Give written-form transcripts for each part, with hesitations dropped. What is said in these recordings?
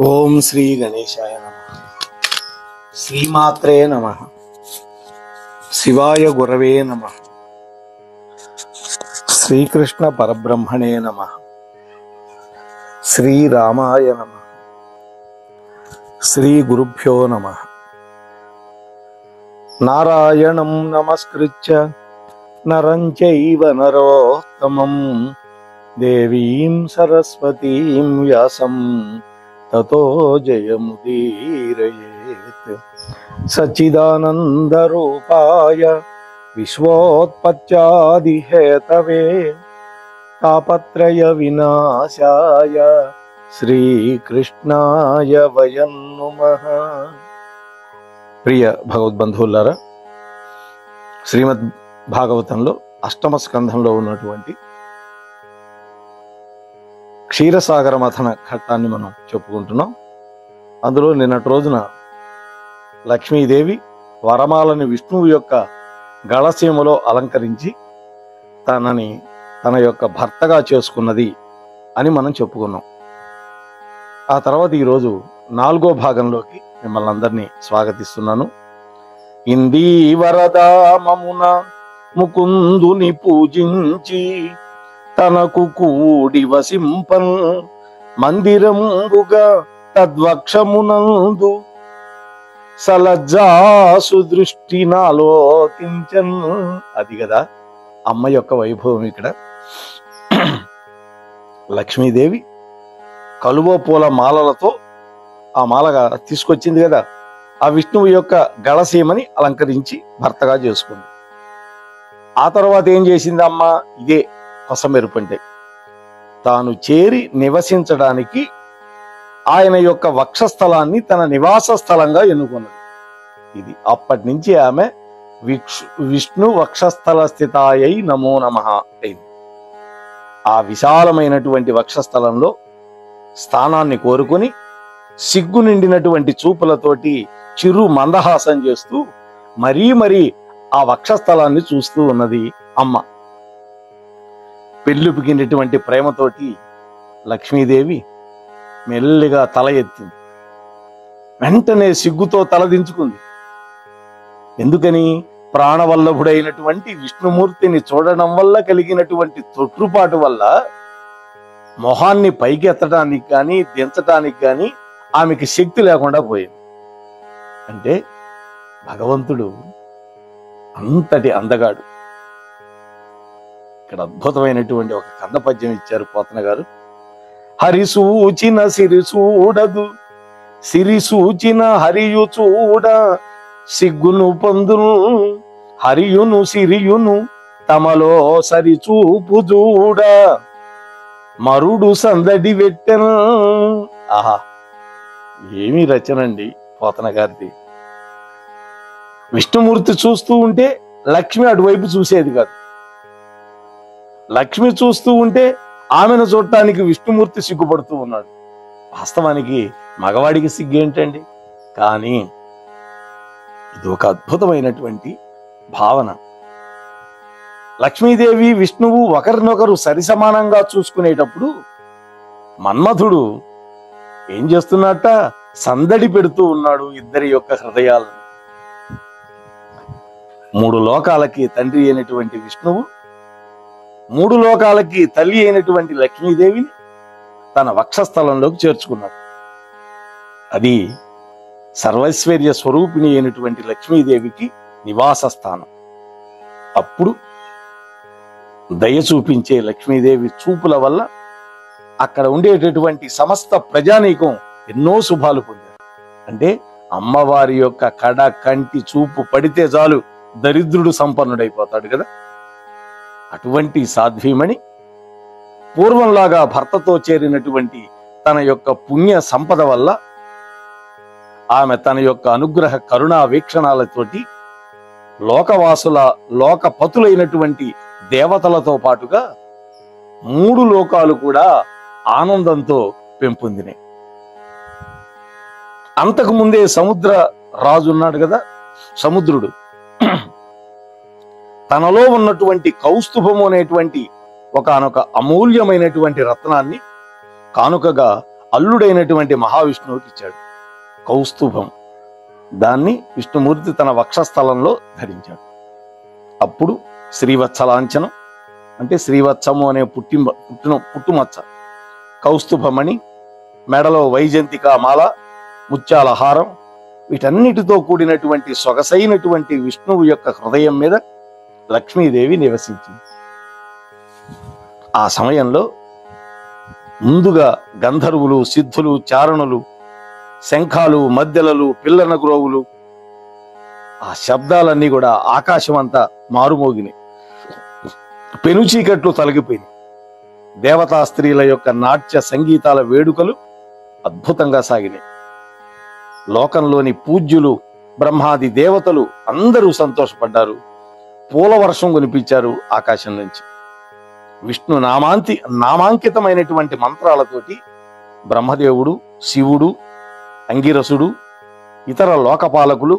ఓం శ్రీ గణేశాయ నమః. శ్రీమాత్రే నమః. శివాయ గురవే నమః. శ్రీకృష్ణ పరబ్రహ్మణే నమః. శ్రీరామాయ నమః. శ్రీ గురుభ్యో నమః. నారాయణం నమస్కృత్య నరం చైవ నరోత్తమం దేవీం సరస్వతీం వ్యాసం తతో జయముదీరయేత్. సచ్చిదానందరూపాయ విశ్వోత్పత్యాదిహేతవే తాపత్రయ వినాశాయ శ్రీకృష్ణాయ వయం నమః. ప్రియ భగవద్బంధువులారా, శ్రీమద్ భాగవతంలో అష్టమ స్కంధంలో ఉన్నటువంటి క్షీరసాగర మథన ఘట్టాన్ని మనం చెప్పుకుంటున్నాం. అందులో నిన్నటి రోజున లక్ష్మీదేవి వరమాలని విష్ణువు యొక్క గళసీమలో అలంకరించి తన యొక్క భర్తగా చేసుకున్నది అని మనం చెప్పుకున్నాం. ఆ తర్వాత ఈరోజు 4వ భాగంలోకి మిమ్మల్ని అందరినీ స్వాగతిస్తున్నాను. ఇందీ వరదామమున ముకుందుని పూజించి తనకు కూడి వసింపన్ మందిరంబుగా తద్వక్షమునందు సలజ్జాసు దృష్టి నాలోకించన్. అది కదా అమ్మ యొక్క వైభవం. ఇక్కడ లక్ష్మీదేవి కలువ పూల మాలలతో ఆ మాలగా తీసుకొచ్చింది కదా, ఆ విష్ణువు యొక్క గళసీమని అలంకరించి భర్తగా చేసుకుంది. ఆ తర్వాత ఏం చేసింది అమ్మ? ఇదే కొసమెరుపంటే తాను చేరి నివసించడానికి ఆయన యొక్క వక్షస్థలాన్ని తన నివాస స్థలంగా ఎన్నుకున్నది. ఇది అప్పటి నుంచి ఆమె విష్ణు వక్షస్థల స్థితాయై నమో నమః అయింది. ఆ విశాలమైనటువంటి వక్షస్థలంలో స్థానాన్ని కోరుకుని సిగ్గు నిండినటువంటి చూపులతోటి చిరు మందహాసం చేస్తూ మరీ ఆ వక్షస్థలాన్ని చూస్తూ ఉన్నది అమ్మ. పెళ్ళుపికినటువంటి ప్రేమతోటి లక్ష్మీదేవి మెల్లిగా తల ఎత్తింది. వెంటనే సిగ్గుతో తలదించుకుంది. ఎందుకని? ప్రాణవల్లభుడైనటువంటి విష్ణుమూర్తిని చూడడం వల్ల కలిగినటువంటి తొట్టుపాటు వల్ల మొహాన్ని పైకి ఎత్తడానికి కానీ దించడానికి కానీ ఆమెకి శక్తి లేకుండా పోయింది. అంటే భగవంతుడు అంతటి అందగాడు. ఇక్కడ అద్భుతమైనటువంటి ఒక కంద పద్యం ఇచ్చారు పోతన గారు. హరిసూచిన సిరి చూడదు, సిరి సూచిన హరియు చూడ, సిగ్గును పొందును హరియును సిరియును తమలో సరిచూపు చూడ, మరుడు సందడి వెట్టెను. ఆహా, ఏమి రచనండి పోతన గారిది. విష్ణుమూర్తి చూస్తూ ఉంటే లక్ష్మి అటువైపు చూసేది కాదు. లక్ష్మి చూస్తూ ఉంటే ఆమెను చూడటానికి విష్ణుమూర్తి సిగ్గుపడుతూ ఉన్నాడు. వాస్తవానికి మగవాడికి సిగ్గేంటండి? కానీ ఇది ఒక అద్భుతమైనటువంటి భావన. లక్ష్మీదేవి విష్ణువు ఒకరినొకరు సరిసమానంగా చూసుకునేటప్పుడు మన్మథుడు ఏం చేస్తున్నట్ట? సందడి పెడుతూ ఉన్నాడు ఇద్దరి యొక్క హృదయాలను. 3 లోకాలకి తండ్రి అయినటువంటి విష్ణువు 3 లోకాలకి తల్లి అయినటువంటి లక్ష్మీదేవిని తన వక్షస్థలంలోకి చేర్చుకున్నాడు. అది సర్వైశ్వర్య స్వరూపిణి అయినటువంటి లక్ష్మీదేవికి నివాస స్థానం. అప్పుడు దయ చూపించే లక్ష్మీదేవి చూపుల వల్ల అక్కడ ఉండేటటువంటి సమస్త ప్రజానీకం ఎన్నో శుభాలు పొందారు. అంటే అమ్మవారి యొక్క కడ కంటి చూపు పడితే చాలు దరిద్రుడు సంపన్నుడైపోతాడు కదా. అటువంటి సాధ్వీమణి పూర్వంలాగా భర్తతో చేరినటువంటి తన యొక్క పుణ్య సంపద వల్ల ఆమె తన యొక్క అనుగ్రహ కరుణా వీక్షణాలతోటి లోకవాసుల లోకపతులైనటువంటి దేవతలతో పాటుగా 3 లోకాలు కూడా ఆనందంతో పెంపొందినాయి. అంతకు ముందే సముద్ర రాజు ఉన్నాడు కదా, సముద్రుడు తనలో ఉన్నటువంటి కౌస్తుభము అనేటువంటి ఒకానొక అమూల్యమైనటువంటి రత్నాన్ని కానుకగా అల్లుడైనటువంటి మహావిష్ణువుకి ఇచ్చాడు. కౌస్తుభం, దాన్ని విష్ణుమూర్తి తన వక్షస్థలంలో ధరించాడు. అప్పుడు శ్రీవత్సలాంఛనం అంటే శ్రీవత్సము అనే పుట్టుమచ్చ, కౌస్తుభమణి, మెడలో వైజంతిక మాల, ముత్యాల హారం, వీటన్నిటితో కూడినటువంటి సొగసైనటువంటి విష్ణువు యొక్క హృదయం మీద లక్ష్మీదేవి నివసించింది. ఆ సమయంలో ముందుగా గంధర్వులు, సిద్ధులు, చారణులు, శంఖాలు, మద్దెలలు, పిల్లన గ్రోవులు, ఆ శబ్దాలన్నీ కూడా ఆకాశం అంతా మారుమోగినాయి. పెనుచీకట్లు తొలగిపోయినాయి. దేవతా స్త్రీల యొక్క నాట్య సంగీతాల వేడుకలు అద్భుతంగా సాగినాయి. లోకంలోని పూజ్యులు, బ్రహ్మాది దేవతలు అందరూ సంతోషపడ్డారు. పూల వర్షం కునిపించారు ఆకాశం నుంచి. విష్ణు నామాంకితమైనటువంటి మంత్రాలతోటి బ్రహ్మదేవుడు, శివుడు, అంగిరసుడు, ఇతర లోకపాలకులు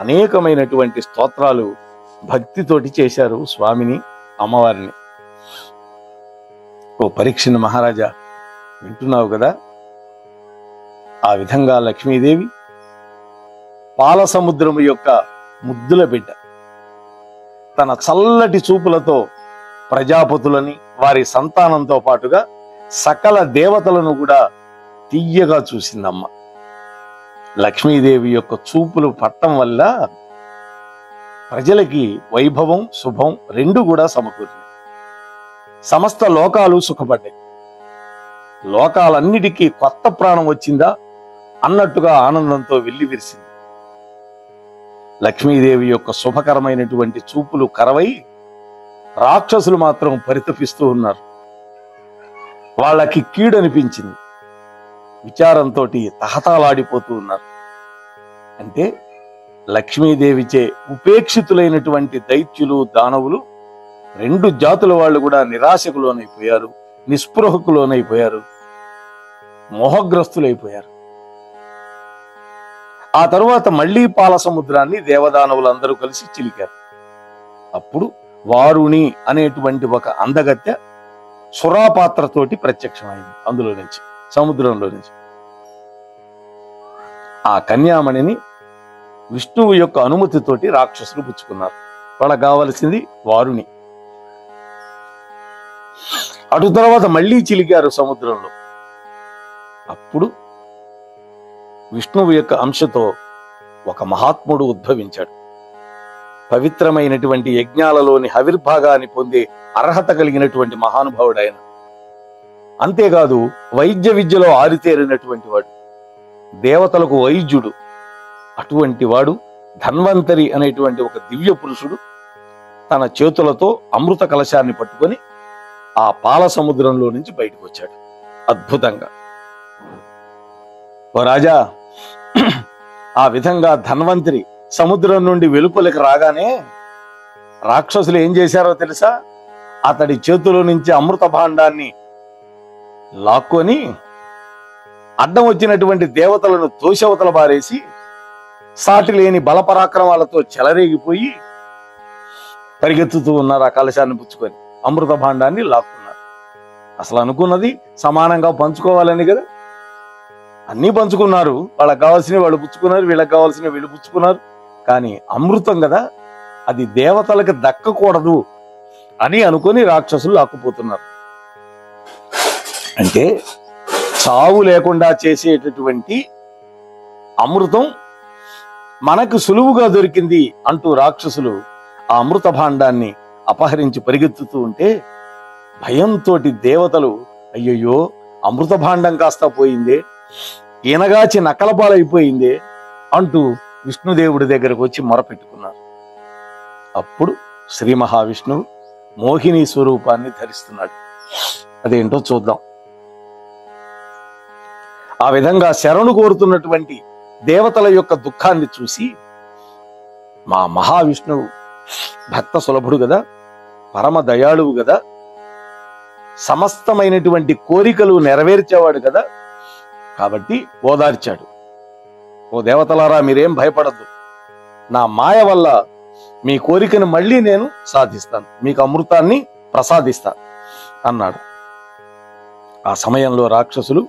అనేకమైనటువంటి స్తోత్రాలు భక్తితోటి చేశారు స్వామిని, అమ్మవారిని. ఓ పరీక్షణ మహారాజా, వింటున్నావు కదా? ఆ విధంగా లక్ష్మీదేవి పాల సముద్రము యొక్క ముద్దుల బిడ్డ తన చల్లటి చూపులతో ప్రజాపతులని, వారి సంతానంతో పాటుగా సకల దేవతలను కూడా తీయగా చూసిందమ్మ. లక్ష్మీదేవి యొక్క చూపులు పట్టం వల్ల ప్రజలకి వైభవం, శుభం రెండు కూడా సమకూరినాయి. సమస్త లోకాలు సుఖపడ్డాయి. లోకాలన్నిటికీ కొత్త ప్రాణం వచ్చిందా అన్నట్టుగా ఆనందంతో వెల్లివిరిసింది. లక్ష్మీదేవి యొక్క శుభకరమైనటువంటి చూపులు కరవై రాక్షసులు మాత్రం పరితపిస్తూ ఉన్నారు. వాళ్ళకి కీడనిపించింది. విచారంతో తహతాలాడిపోతూ ఉన్నారు. అంటే లక్ష్మీదేవిచే ఉపేక్షితులైనటువంటి దైత్యులు, దానవులు రెండు జాతుల వాళ్ళు కూడా నిరాశకు లోనైపోయారు, నిస్పృహకు లోనైపోయారు, మోహగ్రస్తులైపోయారు. ఆ తరువాత మళ్లీ పాల సముద్రాన్ని దేవదానవులందరూ కలిసి చిలికారు. అప్పుడు వారుణి అనేటువంటి ఒక అందగత్తె సురాపాత్రతోటి ప్రత్యక్షమైంది. అందులో నుంచి, సముద్రంలో నుంచి. ఆ కన్యామణిని విష్ణువు యొక్క అనుమతితోటి రాక్షసులు పుచ్చుకున్నారు. వాళ్ళకి కావలసింది వారుణి. అటు తర్వాత మళ్లీ చిలికారు సముద్రంలో. అప్పుడు విష్ణువు యొక్క అంశతో ఒక మహాత్ముడు ఉద్భవించాడు. పవిత్రమైనటువంటి యజ్ఞాలలోని హవిర్భాగాన్ని పొందే అర్హత కలిగినటువంటి మహానుభావుడు ఆయన. అంతేకాదు వైద్య విద్యలో ఆరితేరినటువంటి వాడు, దేవతలకు వైద్యుడు. అటువంటి వాడు ధన్వంతరి అనేటువంటి ఒక దివ్య పురుషుడు తన చేతులతో అమృత కలశాన్ని పట్టుకొని ఆ పాల సముద్రంలో నుంచి బయటకు వచ్చాడు అద్భుతంగా. ఓ రాజా, ఆ విధంగా ధన్వంతరి సముద్రం నుండి వెలుపలికి రాగానే రాక్షసులు ఏం చేశారో తెలుసా? అతడి చేతిలో నుంచి అమృత భాండాన్ని లాక్కొని అడ్డం వచ్చినటువంటి దేవతలను తోషవతల బారేసి సాటి లేని బలపరాక్రమాలతో చెలరేగిపోయి పరిగెత్తుతూ ఉన్నారు. ఆ కలశాన్ని పుచ్చుకొని అమృత భాండాన్ని లాక్కున్నారు. అసలు అనుకున్నది సమానంగా పంచుకోవాలని కదా, అన్నీ పంచుకున్నారు. వాళ్ళకి కావాల్సినవి వాళ్ళు పుచ్చుకున్నారు, వీళ్ళకి కావాల్సినవి వీళ్ళు పుచ్చుకున్నారు. కానీ అమృతం కదా, అది దేవతలకు దక్కకూడదు అని అనుకొని రాక్షసులు లాక్కుపోతున్నారు. అంటే చావు లేకుండా చేసేటటువంటి అమృతం మనకు సులువుగా దొరికింది అంటూ రాక్షసులు ఆ అమృత భాండాన్ని అపహరించి పరిగెత్తుతూ ఉంటే భయంతో దేవతలు అయ్యయ్యో అమృత భాండం కాస్త పోయిందే, ఈనగాచి నకలపాలైపోయిందే అంటూ విష్ణుదేవుడి దగ్గరకు వచ్చి మొరపెట్టుకున్నారు. అప్పుడు శ్రీ మహావిష్ణువు మోహిని స్వరూపాన్ని ధరిస్తున్నాడు. అదేంటో చూద్దాం. ఆ విధంగా శరణు కోరుతున్నటువంటి దేవతల యొక్క దుఃఖాన్ని చూసి మా మహావిష్ణువు భక్త సులభుడు కదా, పరమ దయాళువు కదా, సమస్తమైనటువంటి కోరికలు నెరవేర్చేవాడు కదా, కాబట్టి ఓదార్చాడు. ఓ దేవతలారా, మీరేం భయపడద్దు, నా మాయ వల్ల మీ కోరికను మళ్ళీ నేను సాధిస్తాను, మీకు అమృతాన్ని ప్రసాదిస్తాను అన్నాడు. ఆ సమయంలో రాక్షసులు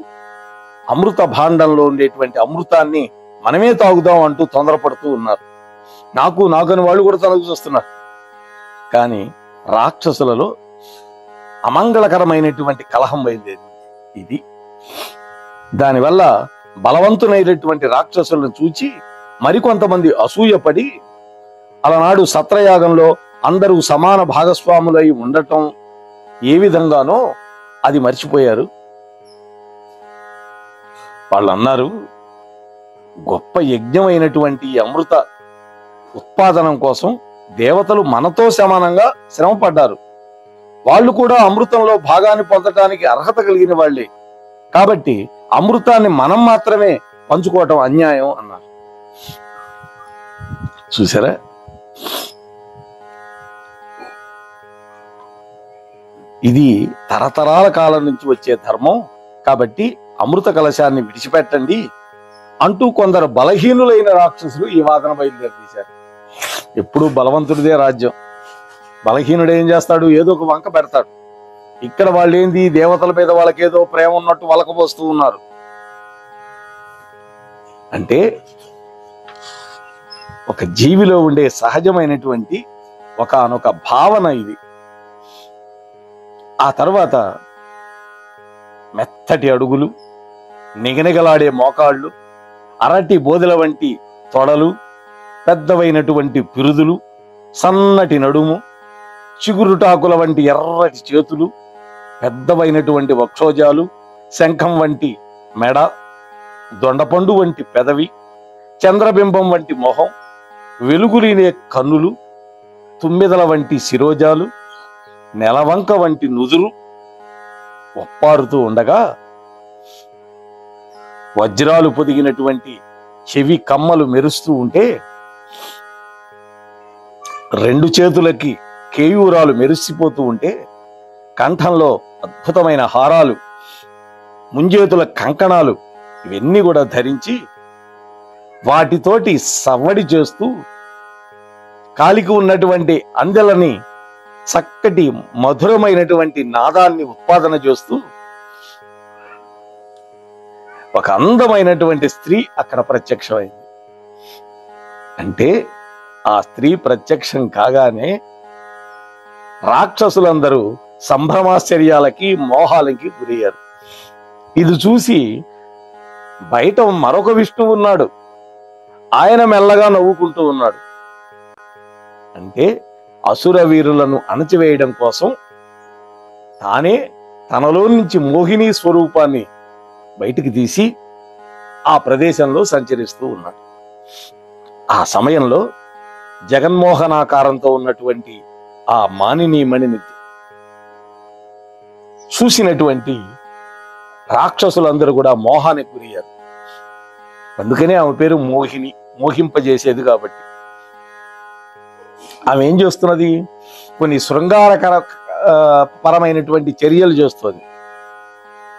అమృత భాండంలో ఉండేటువంటి అమృతాన్ని మనమే తాగుదాం అంటూ తొందరపడుతూ ఉన్నారు. నాకని వాళ్ళు కూడా తలగు చూస్తున్నారు. కానీ రాక్షసులలో అమంగళకరమైనటువంటి కలహం బయలుదేరింది. ఇది దానివల్ల బలవంతునైనటువంటి రాక్షసులను చూచి మరికొంతమంది అసూయపడి అలనాడు సత్రయాగంలో అందరూ సమాన భాగస్వాములై ఉండటం ఏ విధంగానో అది మర్చిపోయారు. వాళ్ళు అన్నారు, గొప్ప యజ్ఞమైనటువంటి అమృత ఉత్పాదనం కోసం దేవతలు మనతో సమానంగా శ్రమ పడ్డారు. వాళ్ళు కూడా అమృతంలో భాగాన్ని పొందటానికి అర్హత కలిగిన వాళ్ళే. కాబట్టి అమృతాన్ని మనం మాత్రమే పంచుకోవటం అన్యాయం అన్నారు. చూసారా? ఇది తరతరాల కాలం నుంచి వచ్చే ధర్మం. కాబట్టి అమృత కలశాన్ని విడిచిపెట్టండి అంటూ కొందరు బలహీనులైన రాక్షసులు ఈ వాదన బయలుదేరదీశారు. ఎప్పుడూ బలవంతుడిదే రాజ్యం. బలహీనుడు ఏం చేస్తాడు? ఏదో ఒక వంక పెడతాడు. ఇక్కడ వాళ్ళు ఏంది, దేవతల మీద వాళ్ళకేదో ప్రేమ ఉన్నట్టు వలకపోస్తూ ఉన్నారు. అంటే ఒక జీవిలో ఉండే సహజమైనటువంటి ఒకానొక భావన ఇది. ఆ తర్వాత మెత్తటి అడుగులు, నిగనిగలాడే మోకాళ్ళు, అరటి బోదెల వంటి తొడలు, పెద్దవైనటువంటి పిరుదులు, సన్నటి నడుము, చిగురుటాకుల వంటి ఎర్రటి చేతులు, పెద్దవైనటువంటి వక్షోజాలు, శంఖం వంటి మెడ, దొండపండు వంటి పెదవి, చంద్రబింబం వంటి మొహం, వెలుగులీనే కన్నులు, తుమ్మిదల వంటి శిరోజాలు, నెలవంక వంటి నుదురు ఒప్పారుతూ ఉండగా వజ్రాలు పొదిగినటువంటి చెవి కమ్మలు మెరుస్తూ ఉంటే, రెండు చేతులకి కేయూరాలు మెరిసిపోతూ ఉంటే, కంఠంలో అద్భుతమైన హారాలు, ముంజేతుల కంకణాలు ఇవన్నీ కూడా ధరించి వాటితోటి సవ్వడి చేస్తూ కాలికి ఉన్నటువంటి అందెలని చక్కటి మధురమైనటువంటి నాదాన్ని ఉత్పాదన చేస్తూ ఒక అందమైనటువంటి స్త్రీ అక్కడ ప్రత్యక్షమైంది. అంటే ఆ స్త్రీ ప్రత్యక్షం కాగానే రాక్షసులందరూ సంభ్రమాశ్చర్యాలకి మోహాలకి గురయ్యారు. ఇది చూసి బయట మరొక విష్ణువు ఉన్నాడు. ఆయన మెల్లగా నవ్వుకుంటూ ఉన్నాడు. అంటే అసుర వీరులను అణచివేయడం కోసం తానే తనలో నుంచి మోహిని స్వరూపాన్ని బయటికి తీసి ఆ ప్రదేశంలో సంచరిస్తూ ఉన్నాడు. ఆ సమయంలో జగన్మోహనాకారంతో ఉన్నటువంటి ఆ మానిని మణిని చూసినటువంటి రాక్షసులందరూ కూడా మోహానికి గురయ్యారు. అందుకనే ఆమె పేరు మోహిని, మోహింపజేసేది కాబట్టి. ఆమె ఏం చేస్తున్నది? కొన్ని శృంగారకర పరమైనటువంటి చర్యలు చేస్తుంది.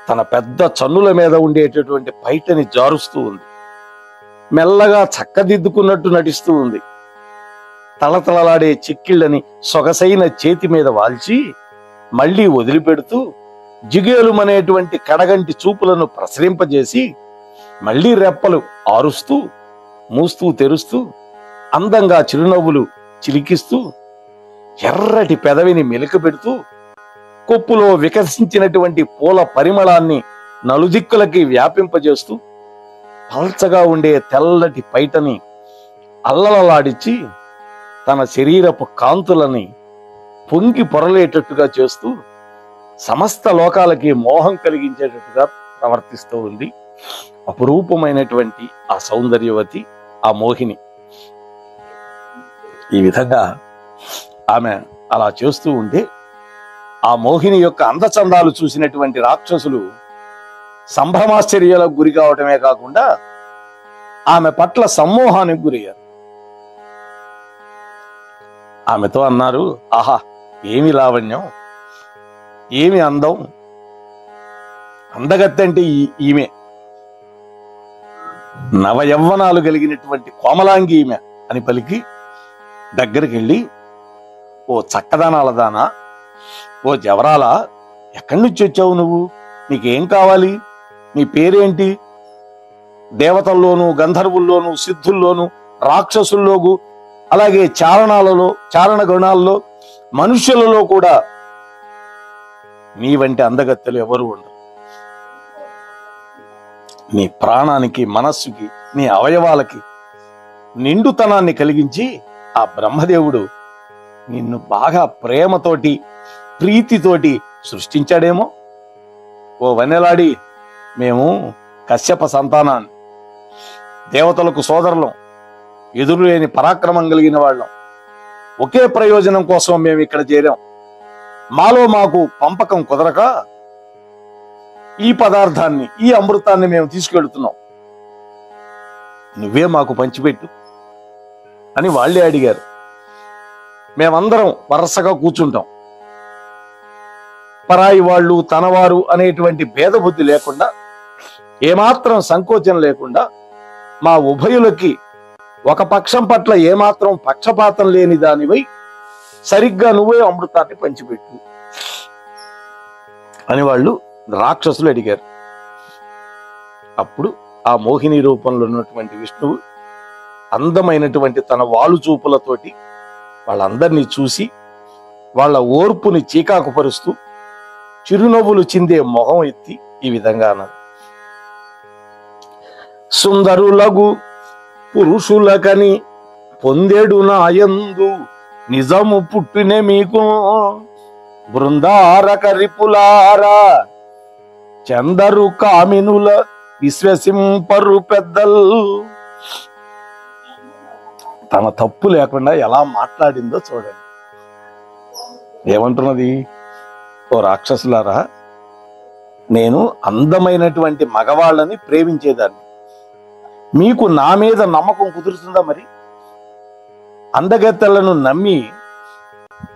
తన పెద్ద చన్నుల మీద ఉండేటటువంటి పైటని జారుస్తూ ఉంది. మెల్లగా చక్కదిద్దుకున్నట్టు నటిస్తూ ఉంది. తలతలలాడే చిక్కిళ్ళని సొగసైన చేతి మీద వాల్చి మళ్లీ వదిలిపెడుతూ జిగేలుమనేటువంటి కడగంటి చూపులను ప్రసరింపజేసి మళ్లీ రెప్పలు ఆరుస్తూ మూస్తూ తెరుస్తూ అందంగా చిరునవ్వులు చిలికిస్తూ ఎర్రటి పెదవిని మెలికపెడుతూ కొప్పులో వికసించినటువంటి పూల పరిమళాన్ని నలుదిక్కులకి వ్యాపింపజేస్తూ పల్చగా ఉండే తెల్లటి పైటని అల్లలలాడిచి తన శరీరపు కాంతులని పొంగి పొరలేటట్టుగా చేస్తూ సమస్త లోకాలకి మోహం కలిగించేటట్టుగా ప్రవర్తిస్తూ ఉంది అపురూపమైనటువంటి ఆ సౌందర్యవతి, ఆ మోహిని. ఈ విధంగా ఆమె అలా చేస్తూ ఉంటే ఆ మోహిని యొక్క అందచందాలు చూసినటువంటి రాక్షసులు సంభ్రమాశ్చర్యాలకు గురి కావటమే కాకుండా ఆమె పట్ల సమ్మోహానికి గురయ్యారు. ఆమెతో అన్నారు, ఆహా, ఏమి లావణ్యం, ఏమి అందం, అందగత్తె అంటే ఈమె, నవయవ్వనాలు కలిగినటువంటి కోమలాంగి ఈమె అని పలికి దగ్గరికి వెళ్ళి, ఓ చక్కదానాలదానా, ఓ జవరాలా, ఎక్కడి నుంచి వచ్చావు నువ్వు, నీకేం కావాలి, నీ పేరేంటి? దేవతల్లోనూ, గంధర్వుల్లోనూ, సిద్ధుల్లోనూ, రాక్షసుల్లోనూ, అలాగే చారణ గుణాల్లో, మనుష్యులలో కూడా నీ వంటి అందగత్తెలు ఎవరు ఉండరు. నీ ప్రాణానికి, మనస్సుకి, నీ అవయవాలకి నిండుతనాన్ని కలిగించి ఆ బ్రహ్మదేవుడు నిన్ను బాగా ప్రేమతోటి, ప్రీతితోటి సృష్టించాడేమో. ఓ వనెలాడి, మేము కశ్యప సంతానాన్ని, దేవతలకు సోదరులం, ఎదురులేని పరాక్రమం కలిగిన వాళ్ళం, ఒకే ప్రయోజనం కోసం మేము ఇక్కడ చేరాం. మాలో మాకు పంపకం కుదరక ఈ పదార్థాన్ని, ఈ అమృతాన్ని మేము తీసుకెళ్తున్నాం, నువ్వే మాకు పంచిపెట్టు అని వాళ్ళే అడిగారు. మేమందరం వరుసగా కూర్చుంటాం. పరాయి వాళ్ళు, తనవారు అనేటువంటి భేదబుద్ధి లేకుండా, ఏమాత్రం సంకోచం లేకుండా, మా ఉభయులకి ఒక పక్షం పట్ల ఏమాత్రం పక్షపాతం లేని దానివై సరిగ్గా నువ్వే అమృతాన్ని పంచిపెట్టు అని వాళ్ళు రాక్షసులు అడిగారు. అప్పుడు ఆ మోహిని రూపంలో ఉన్నటువంటి విష్ణువు అందమైనటువంటి తన వాలు చూపులతోటి వాళ్ళందరినీ చూసి వాళ్ళ ఓర్పుని చీకాకుపరుస్తూ చిరునవ్వులు చిందే మొహం ఎత్తి ఈ విధంగా అన్నారు. సుందరులగు పురుషులకని పొందేడు నాయందు నిజము పుట్టినే మీకు బృందార కరిపులారా చందరు కామినుల విశ్వసింపరు పెద్దలు. తన తప్పు లేకుండా ఎలా మాట్లాడిందో చూడండి. ఏమంటున్నది? ఓ రాక్షసులారా, నేను అందమైనటువంటి మగవాళ్ళని ప్రేమించేదాన్ని, మీకు నా మీద నమ్మకం కుదురుతుందా? మరి అందగత్తెలను నమ్మి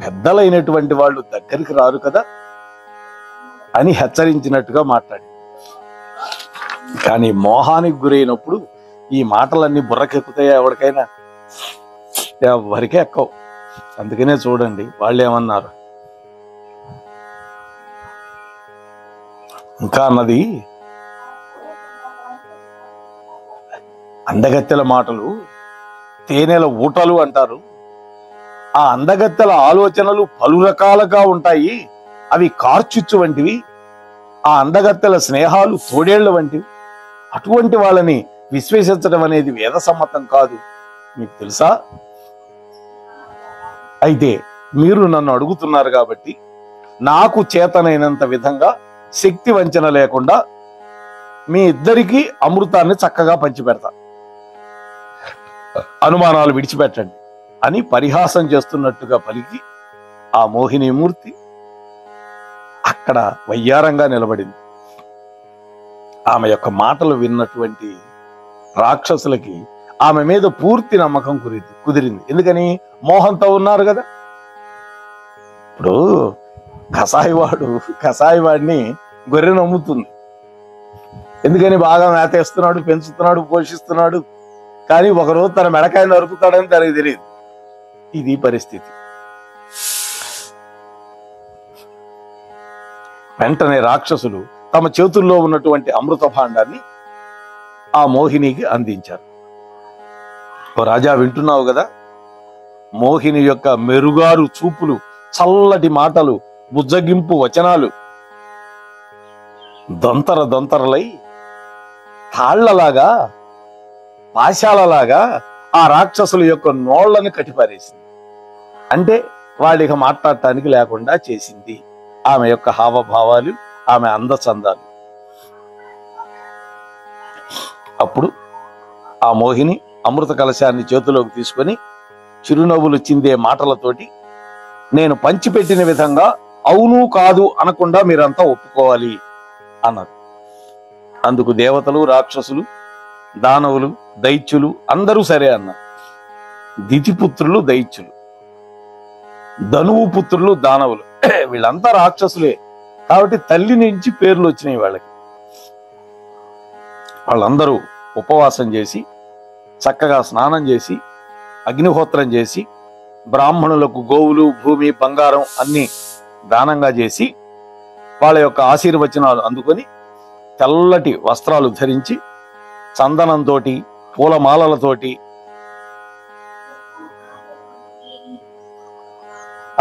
పెద్దలైనటువంటి వాళ్ళు దగ్గరికి రారు కదా అని హెచ్చరించినట్టుగా మాట్లాడి. కానీ మోహానికి గురైనప్పుడు ఈ మాటలన్నీ బుర్రకెక్కుతాయా? ఎవరికైనా? ఎవరికే ఎక్కవు. అందుకనే చూడండి వాళ్ళు ఏమన్నారు. ఇంకా అన్నది, అందగత్తెల మాటలు తేనెల ఊటలు అంటారు. ఆ అందగత్తెల ఆలోచనలు పలు రకాలుగా ఉంటాయి. అవి కార్చిచ్చు వంటివి. ఆ అందగత్తెల స్నేహాలు తోడేళ్ల వంటివి. అటువంటి వాళ్ళని విశ్వసించడం అనేది వేద సమ్మతం కాదు, మీకు తెలుసా? అయితే మీరు నన్ను అడుగుతున్నారు కాబట్టి నాకు చేతనైనంత విధంగా శక్తి వంచన లేకుండా మీ ఇద్దరికీ అమృతాన్ని చక్కగా పంచిపెడతా, అనుమానాలు విడిచిపెట్టండి అని పరిహాసం చేస్తున్నట్టుగా పలికి ఆ మోహినీమూర్తి అక్కడ వయ్యారంగా నిలబడింది. ఆమె యొక్క మాటలు విన్నటువంటి రాక్షసులకి ఆమె మీద పూర్తి నమ్మకం కుదిరింది. ఎందుకని? మోహంతో ఉన్నారు కదా. ఇప్పుడు కసాయివాడిని గొర్రె నమ్ముతుంది. ఎందుకని? బాగా మేతేస్తున్నాడు, పెంచుతున్నాడు, పోషిస్తున్నాడు. కానీ ఒకరోజు తన మెడకాయ నరుకుతాడని తనకి తెలియదు. ఇది పరిస్థితి. వెంటనే రాక్షసులు తమ చేతుల్లో ఉన్నటువంటి అమృత భాండాన్ని ఆ మోహినికి అందించారు. ఓ రాజా, వింటున్నావు కదా? మోహిని యొక్క మెరుగారు చూపులు, చల్లటి మాటలు, బుజ్జగింపు వచనాలు దొంతరలై తాళ్లలాగా, పాశాలలాగా ఆ రాక్షసుల యొక్క నోళ్లను కట్టిపారేసింది. అంటే వాళ్ళకి మాట్లాడటానికి లేకుండా చేసింది ఆమె యొక్క హావభావాలు, ఆమె అందచందాలు. అప్పుడు ఆ మోహిని అమృత కలశాన్ని చేతిలోకి తీసుకొని చిరునవ్వులు చిందే మాటలతోటి, నేను పంచిపెట్టిన విధంగా అవును కాదు అనకుండా మీరంతా ఒప్పుకోవాలి అన్నారు. అందుకు దేవతలు, రాక్షసులు, దానవులు, దైత్యులు అందరూ సరే అన్నారు. దితిపుత్రులు దైత్యులు, ధనువు పుత్రులు దానవులు, వీళ్ళంతా రాక్షసులే కాబట్టి తల్లి నుంచి పేర్లు వచ్చినాయి వాళ్ళకి. వాళ్ళందరూ ఉపవాసం చేసి, చక్కగా స్నానం చేసి, అగ్నిహోత్రం చేసి, బ్రాహ్మణులకు గోవులు, భూమి, బంగారం అన్ని దానంగా చేసి, వాళ్ళ యొక్క ఆశీర్వచనాలు అందుకొని తెల్లటి వస్త్రాలు ధరించి చందనంతో పూలమాలలతోటి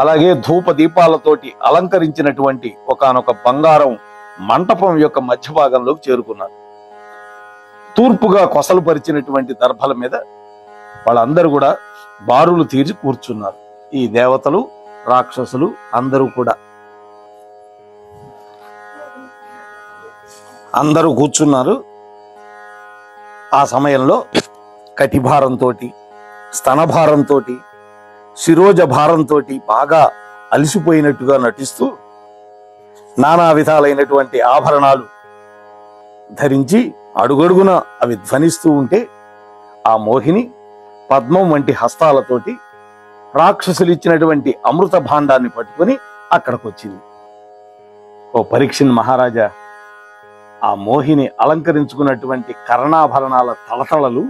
అలాగే ధూప దీపాలతోటి అలంకరించినటువంటి ఒకానొక బంగారం మంటపం యొక్క మధ్య భాగంలోకి చేరుకున్నారు. తూర్పుగా కొసలు పరిచినటువంటి దర్భల మీద వాళ్ళందరూ కూడా బారులు తీర్చి కూర్చున్నారు. ఈ దేవతలు రాక్షసులు అందరూ కూడా అందరూ కూర్చున్నారు. ఆ సమయంలో కటిభారంతో స్తనభారంతో శిరోజ భారంతో బాగా అలసిపోయినట్టుగా నటిస్తూ నానా విధాలైనటువంటి ఆభరణాలు ధరించి అడుగడుగున అవి ధ్వనిస్తూ ఉంటే ఆ మోహిని పద్మం వంటి హస్తాలతోటి రాక్షసులు ఇచ్చినటువంటి అమృత భాండాన్ని పట్టుకొని అక్కడికి వచ్చింది. ఓ పరీక్షణ్ మహారాజా, ఆ మోహిని అలంకరించుకున్నటువంటి కర్ణాభరణాల తలతళలు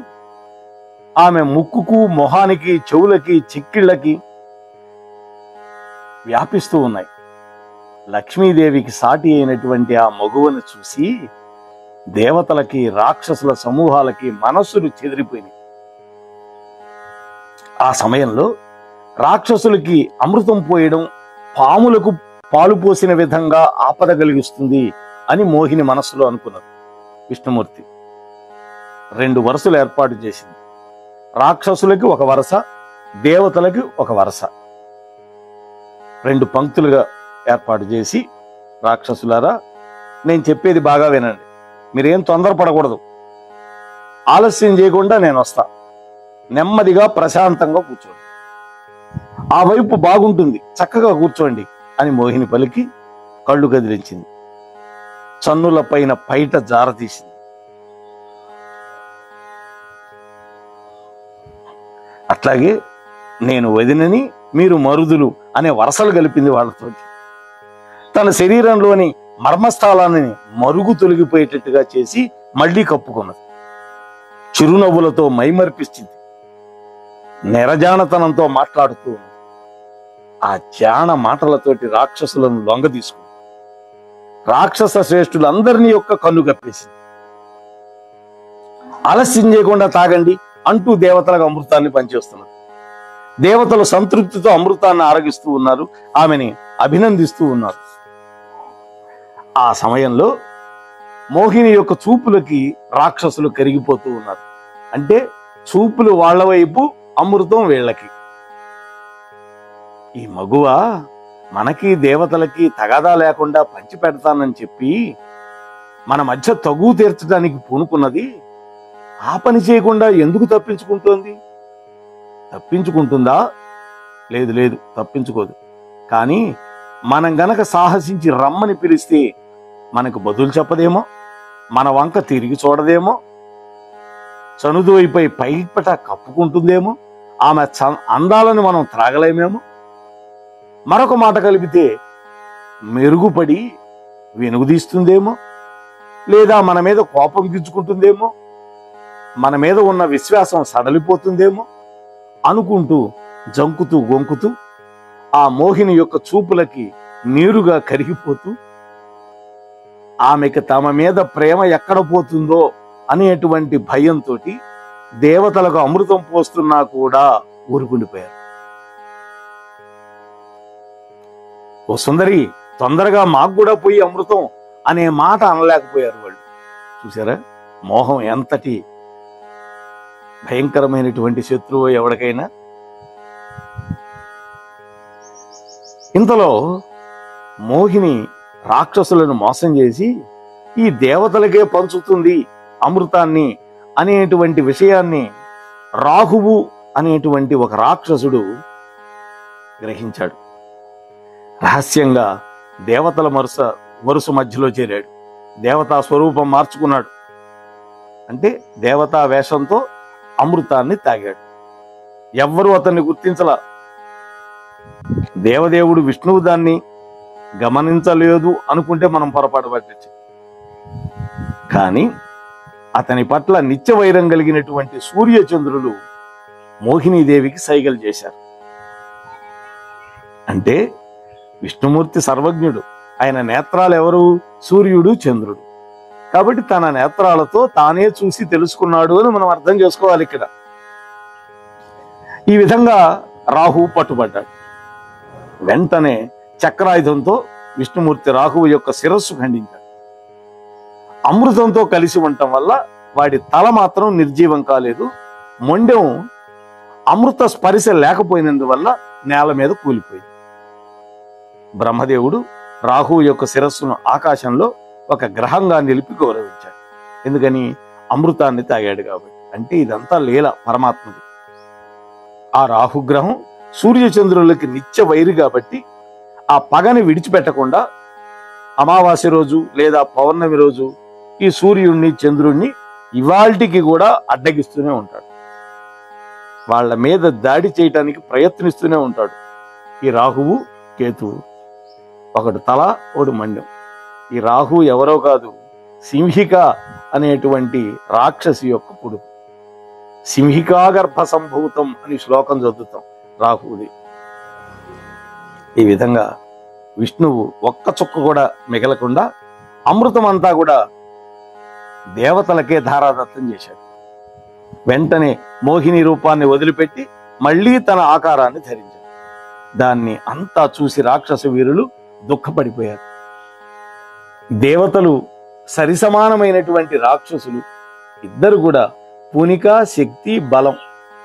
ఆమె ముక్కుకు మొహానికి చెవులకి చిక్కిళ్ళకి వ్యాపిస్తూ ఉన్నాయి. లక్ష్మీదేవికి సాటి అయినటువంటి ఆ మగువను చూసి దేవతలకి రాక్షసుల సమూహాలకి మనస్సులు చెదిరిపోయినాయి. ఆ సమయంలో రాక్షసులకి అమృతం పోయడం పాములకు పాలు పోసిన విధంగా ఆపద కలిగిస్తుంది అని మోహిని మనస్సులో అనుకున్నారు. విష్ణుమూర్తి 2 వరుసలు ఏర్పాటు చేసింది. రాక్షసులకి ఒక వరుస, దేవతలకి ఒక వరుస, 2 పంక్తులుగా ఏర్పాటు చేసి, రాక్షసులారా నేను చెప్పేది బాగా వినండి, మీరేం తొందరపడకూడదు, ఆలస్యం చేయకుండా నేను వస్తా, నెమ్మదిగా ప్రశాంతంగా కూర్చోండి, ఆ వైపు బాగుంటుంది, చక్కగా కూర్చోండి అని మోహిని పలికి కళ్ళు కదిలించింది. చన్నుల పైన పైట జారతీసింది. అట్లాగే నేను వదినని, మీరు మరుదులు అనే వరసలు కలిపింది వాళ్ళతోటి. తన శరీరంలోని మర్మస్థలాన్ని మరుగు తొలగిపోయేటట్టుగా చేసి మళ్లీ కప్పుకున్నది. చిరునవ్వులతో మైమర్పిస్తుంది. నెరజానతనంతో మాట్లాడుతూ ఉన్నది. ఆ జాన మాటలతోటి రాక్షసులను లొంగ తీసుకుంది. రాక్షస శ్రేష్ఠులందరినీ యొక్క కన్ను కప్పేసింది. ఆలస్యం చేయకుండా తాగండి అంటూ దేవతలకు అమృతాన్ని పనిచేస్తున్నారు. దేవతలు సంతృప్తితో అమృతాన్ని ఆరగిస్తూ ఉన్నారు, ఆమెని అభినందిస్తూ ఉన్నారు. ఆ సమయంలో మోహిని యొక్క చూపులకి రాక్షసులు కరిగిపోతూ ఉన్నారు. అంటే చూపులు వాళ్ళ వైపు, అమృతం వీళ్ళకి. ఈ మగువ మనకి దేవతలకి తగాదా లేకుండా పంచి పెడతానని చెప్పి మన మధ్య తగు తీర్చడానికి పూనుకున్నది, ఆ పని చేయకుండా ఎందుకు తప్పించుకుంటోంది? తప్పించుకుంటుందా? లేదు లేదు, తప్పించుకోదు. కానీ మనం గనక సాహసించి రమ్మని పిలిస్తే మనకు బదులు చెప్పదేమో, మన వంక తిరిగి చూడదేమో, చనుదోయిపై పైపట కప్పుకుంటుందేమో, ఆమె అందాలను మనం త్రాగలేమేమో, మరొక మాట కలిపితే మెరుగుపడి వెనుగుదీస్తుందేమో, లేదా మన మీద కోపం గిచ్చుకుంటుందేమో, మన మీద ఉన్న విశ్వాసం సడలిపోతుందేమో అనుకుంటూ జంకుతూ గొంకుతూ ఆ మోహిని యొక్క చూపులకి నీరుగా కరిగిపోతూ ఆమెకి తమ మీద ప్రేమ ఎక్కడ పోతుందో అనేటువంటి భయంతో దేవతలకు అమృతం పోస్తున్నా కూడా ఊరుకుండిపోయారు. ఓ సుందరి, తొందరగా మాకు కూడా పోయి అమృతం అనే మాట అనలేకపోయారు వాళ్ళు. చూసారా మోహం ఎంతటి భయంకరమైనటువంటి శత్రువు ఎవరికైనా. ఇంతలో మోహిని రాక్షసులను మోసం చేసి ఈ దేవతలకే పంచుతుంది అమృతాన్ని అనేటువంటి విషయాన్ని రాహువు అనేటువంటి ఒక రాక్షసుడు గ్రహించాడు. రహస్యంగా దేవతల వరుస మధ్యలో చేరాడు. దేవతా స్వరూపం మార్చుకున్నాడు. అంటే దేవతా వేషంతో అమృతాన్ని తాగాడు. ఎవ్వరూ అతన్ని గుర్తించలా. దేవదేవుడు విష్ణువు దాన్ని గమనించలేదు అనుకుంటే మనం పొరపాటు పట్టచ్చు. కానీ అతని పట్ల నిత్య వైరం కలిగినటువంటి సూర్యచంద్రులు మోహినీదేవికి సైగలు చేశారు. అంటే విష్ణుమూర్తి సర్వజ్ఞుడు. ఆయన నేత్రాలు ఎవరు? సూర్యుడు, చంద్రుడు. కాబట్టి తన నేత్రాలతో తానే చూసి తెలుసుకున్నాడు అని మనం అర్థం చేసుకోవాలి ఇక్కడ. ఈ విధంగా రాహువు పట్టుబడ్డాడు. వెంటనే చక్రాయుధంతో విష్ణుమూర్తి రాహువు యొక్క శిరస్సు ఖండించాడు. అమృతంతో కలిసి ఉండటం వల్ల వాడి తల మాత్రం నిర్జీవం కాలేదు. మొండెం అమృత స్పర్శ లేకపోయినందువల్ల నేల మీద కూలిపోయింది. బ్రహ్మదేవుడు రాహువు యొక్క శిరస్సును ఆకాశంలో ఒక గ్రహంగా నిలిపి గౌరవించాడు. ఎందుకని? అమృతాన్ని తాగాడు కాబట్టి. అంటే ఇదంతా లీల పరమాత్మది. ఆ రాహుగ్రహం సూర్యచంద్రులకి నిత్య వైరి కాబట్టి ఆ పగని విడిచిపెట్టకుండా అమావాస్య రోజు లేదా పౌర్ణమి రోజు ఈ సూర్యుడిని చంద్రుణ్ణి ఇవాల్టికి కూడా అడ్డగిస్తూనే ఉంటాడు. వాళ్ళ మీద దాడి చేయటానికి ప్రయత్నిస్తూనే ఉంటాడు. ఈ రాహువు కేతువు, ఒకడు తల ఒకడు మండెం. ఈ రాహువు ఎవరో కాదు, సింహిక అనేటువంటి రాక్షసి యొక్క కొడుకు. సింహికాగర్భ సంభూతం అని శ్లోకం చదువుతాం రాహువుది. ఈ విధంగా విష్ణువు ఒక్క చుక్క కూడా మిగలకుండా అమృతం అంతా కూడా దేవతలకే ధారాదత్తం చేశాడు. వెంటనే మోహిని రూపాన్ని వదిలిపెట్టి మళ్ళీ తన ఆకారాన్ని ధరించాడు. దాన్ని అంతా చూసి రాక్షస వీరులు దుఃఖపడిపోయారు. దేవతలు సరిసమానమైనటువంటి రాక్షసులు ఇద్దరు కూడా పూనిక, శక్తి, బలం,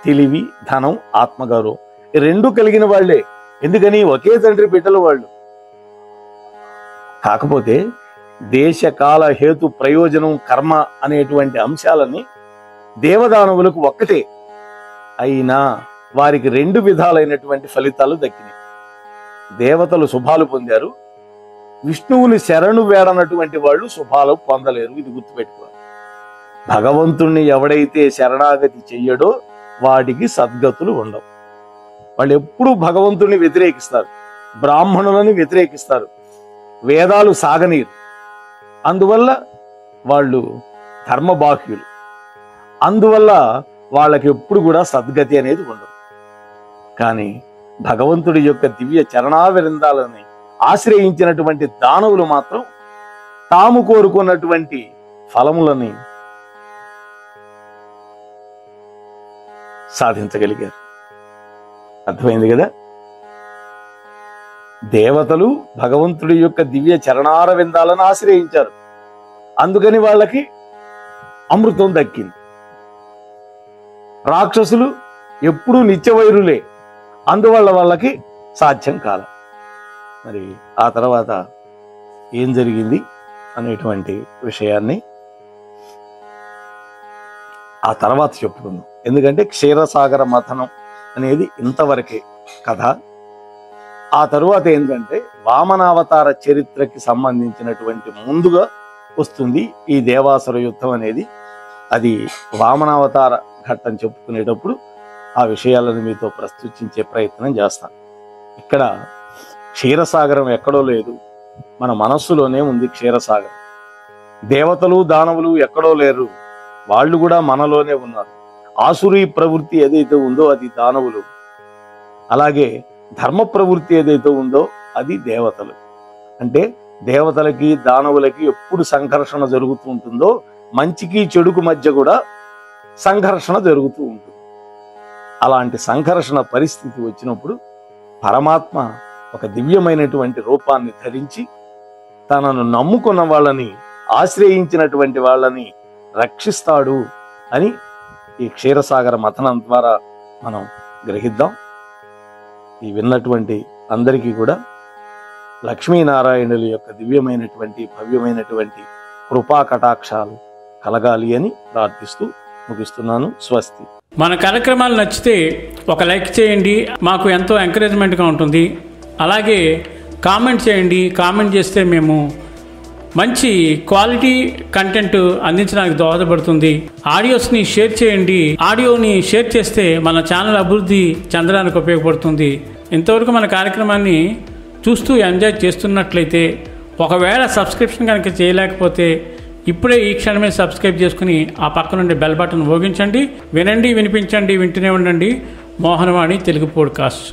తెలివి, ధనం, ఆత్మగౌరవం రెండు కలిగిన వాళ్లే. ఎందుకని? ఒకే తండ్రి బిడ్డలు వాళ్ళు. కాకపోతే దేశ కాల హేతు ప్రయోజనం కర్మ అనేటువంటి అంశాలని దేవదానవులకు ఒక్కటే అయినా వారికి రెండు విధాలైనటువంటి ఫలితాలు దక్కినాయి. దేవతలు శుభాలు పొందారు, విష్ణువుని శరణు వేడనటువంటి వాళ్ళు శుభాలు పొందలేరు. ఇది గుర్తుపెట్టుకోవాలి. భగవంతుణ్ణి ఎవడైతే శరణాగతి చెయ్యడో వాడికి సద్గతులు ఉండవు. వాళ్ళు ఎప్పుడూ భగవంతుణ్ణి వ్యతిరేకిస్తారు, బ్రాహ్మణులని వ్యతిరేకిస్తారు, వేదాలు సాగనీరు. అందువల్ల వాళ్ళు ధర్మబాహ్యులు. అందువల్ల వాళ్ళకి ఎప్పుడు కూడా సద్గతి అనేది ఉండదు. కానీ భగవంతుడి యొక్క దివ్య చరణావిరిందాలని ఆశ్రయించినటువంటి దానవులు మాత్రం తాము కోరుకున్నటువంటి ఫలములని సాధించగలిగారు. అర్థమైంది కదా? దేవతలు భగవంతుడి యొక్క దివ్య చరణారవిందాలను ఆశ్రయించారు, అందుకని వాళ్ళకి అమృతం దక్కింది. రాక్షసులు ఎప్పుడూ నిత్యవైరులే, అందువల్ల వాళ్ళకి సాధ్యం కాల. మరి ఆ తర్వాత ఏం జరిగింది అనేటువంటి విషయాన్ని ఆ తర్వాత చెప్పుకుందాం. ఎందుకంటే క్షీరసాగర మథనం అనేది ఇంతవరకే కథ. ఆ తరువాత ఏంటంటే వామనావతార చరిత్రకి సంబంధించినటువంటి ముందుగా వస్తుంది ఈ దేవాసుర యుద్ధం అనేది. అది వామనావతార ఘట్టం చెప్పుకునేటప్పుడు ఆ విషయాలను మీతో ప్రస్తుతించే ప్రయత్నం చేస్తాను. ఇక్కడ క్షీరసాగరం ఎక్కడో లేదు, మన మనస్సులోనే ఉంది క్షీరసాగరం. దేవతలు దానవులు ఎక్కడో లేరు, వాళ్ళు కూడా మనలోనే ఉన్నారు. ఆసురీ ప్రవృత్తి ఏదైతే ఉందో అది దానవులు, అలాగే ధర్మ ప్రవృత్తి ఏదైతే ఉందో అది దేవతలు. అంటే దేవతలకి దానవులకి ఎప్పుడు సంఘర్షణ జరుగుతూ ఉంటుందో మంచికి చెడుకు మధ్య కూడా సంఘర్షణ జరుగుతూ ఉంటుంది. అలాంటి సంఘర్షణ పరిస్థితి వచ్చినప్పుడు పరమాత్మ ఒక దివ్యమైనటువంటి రూపాన్ని ధరించి తనను నమ్ముకున్న వాళ్ళని, ఆశ్రయించినటువంటి వాళ్ళని రక్షిస్తాడు అని ఈ క్షీరసాగర మథనం ద్వారా మనం గ్రహిద్దాం. ఈ విన్నటువంటి అందరికీ కూడా లక్ష్మీనారాయణుల యొక్క దివ్యమైనటువంటి భవ్యమైనటువంటి కృపా కటాక్షాలు కలగాలి అని ప్రార్థిస్తూ ముగిస్తున్నాను. స్వస్తి. మన కార్యక్రమాలు నచ్చితే ఒక లైక్ చేయండి, మాకు ఎంతో ఎంకరేజ్మెంట్గా ఉంటుంది. అలాగే కామెంట్ చేయండి. కామెంట్ చేస్తే మేము మంచి క్వాలిటీ కంటెంట్ అందించడానికి దోహదపడుతుంది. ఆడియోస్ని షేర్ చేయండి. ఆడియోని షేర్ చేస్తే మన ఛానల్ అభివృద్ధి చెందడానికి ఉపయోగపడుతుంది. ఇంతవరకు మన కార్యక్రమాన్ని చూస్తూ ఎంజాయ్ చేస్తున్నట్లయితే, ఒకవేళ సబ్స్క్రిప్షన్ కనుక చేయలేకపోతే ఇప్పుడే ఈ క్షణమే సబ్స్క్రైబ్ చేసుకుని ఆ పక్క నుండి బెల్ బటన్ మోగించండి. వినండి, వినిపించండి, వింటూనే ఉండండి. మోహనవాణి తెలుగు పోడ్కాస్ట్.